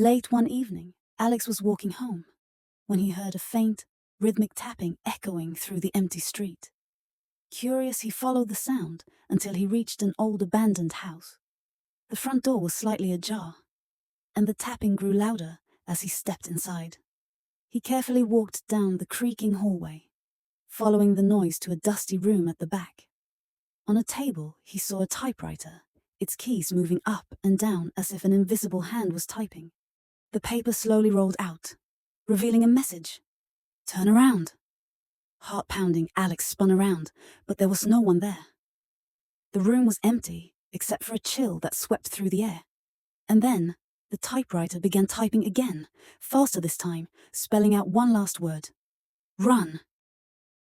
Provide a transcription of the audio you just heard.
Late one evening, Alex was walking home when he heard a faint, rhythmic tapping echoing through the empty street. Curious, he followed the sound until he reached an old abandoned house. The front door was slightly ajar, and the tapping grew louder as he stepped inside. He carefully walked down the creaking hallway, following the noise to a dusty room at the back. On a table, he saw a typewriter, its keys moving up and down as if an invisible hand was typing. The paper slowly rolled out, revealing a message. "Turn around." Heart pounding, Alex spun around, but there was no one there. The room was empty, except for a chill that swept through the air. And then, the typewriter began typing again, faster this time, spelling out one last word. "Run."